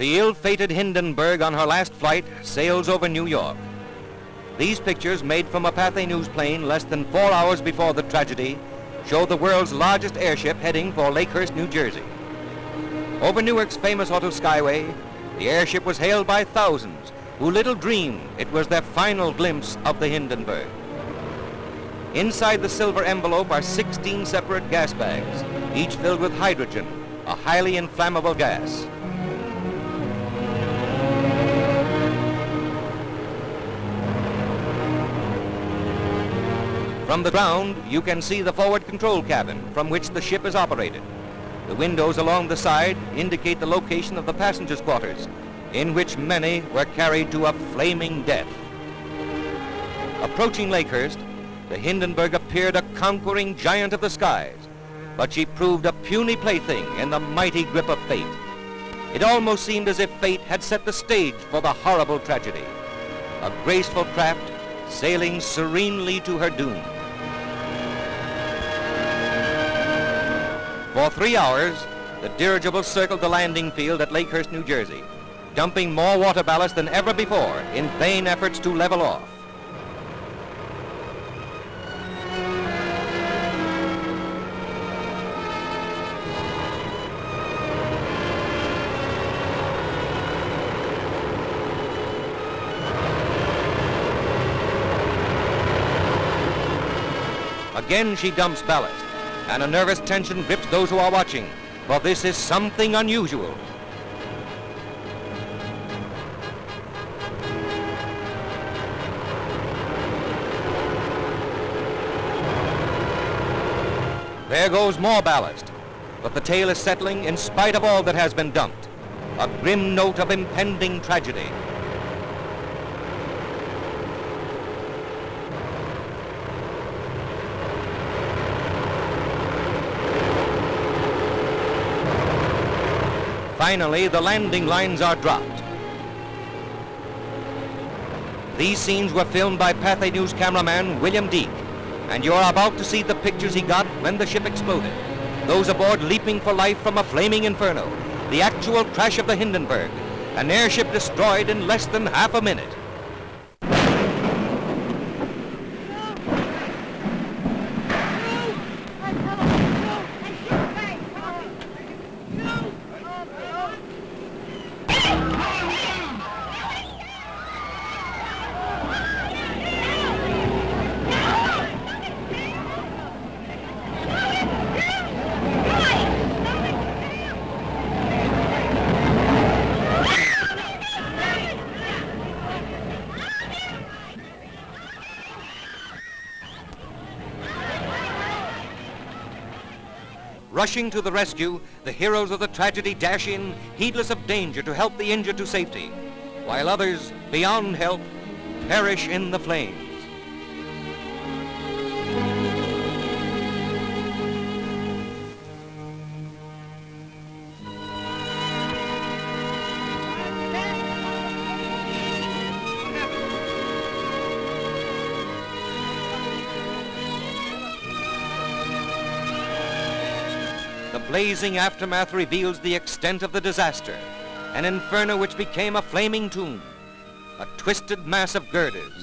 The ill-fated Hindenberg on her last flight sails over New York. These pictures, made from a Pathé News plane less than 4 hours before the tragedy, show the world's largest airship heading for Lakehurst, New Jersey. Over Newark's famous auto skyway, the airship was hailed by thousands who little dreamed it was their final glimpse of the Hindenburg. Inside the silver envelope are 16 separate gas bags, each filled with hydrogen, a highly inflammable gas. From the ground, you can see the forward control cabin from which the ship is operated. The windows along the side indicate the location of the passengers' quarters, in which many were carried to a flaming death. Approaching Lakehurst, the Hindenburg appeared a conquering giant of the skies, but she proved a puny plaything in the mighty grip of fate. It almost seemed as if fate had set the stage for the horrible tragedy. A graceful craft sailing serenely to her doom. For 3 hours, the dirigible circled the landing field at Lakehurst, New Jersey, dumping more water ballast than ever before in vain efforts to level off. Again she dumps ballast, and a nervous tension grips those who are watching, for this is something unusual. There goes more ballast, but the tail is settling in spite of all that has been dumped. A grim note of impending tragedy. Finally, the landing lines are dropped. These scenes were filmed by Pathé News cameraman William Deek, and you're about to see the pictures he got when the ship exploded. Those aboard leaping for life from a flaming inferno, the actual crash of the Hindenburg, an airship destroyed in less than half a minute. Rushing to the rescue, the heroes of the tragedy dash in, heedless of danger, to help the injured to safety, while others, beyond help, perish in the flames. The blazing aftermath reveals the extent of the disaster, an inferno which became a flaming tomb, a twisted mass of girders,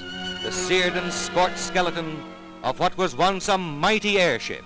the seared and scorched skeleton of what was once a mighty airship.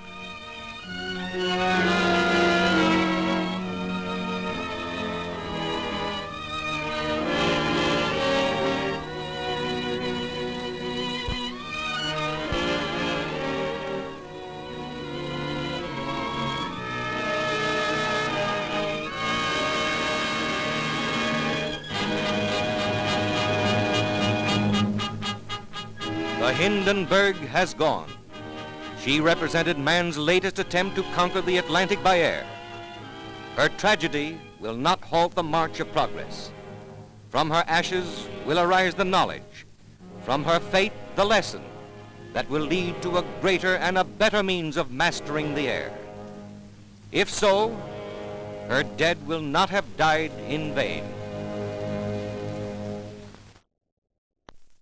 The Hindenburg has gone. She represented man's latest attempt to conquer the Atlantic by air. Her tragedy will not halt the march of progress. From her ashes will arise the knowledge. From her fate, the lesson that will lead to a greater and a better means of mastering the air. If so, her dead will not have died in vain.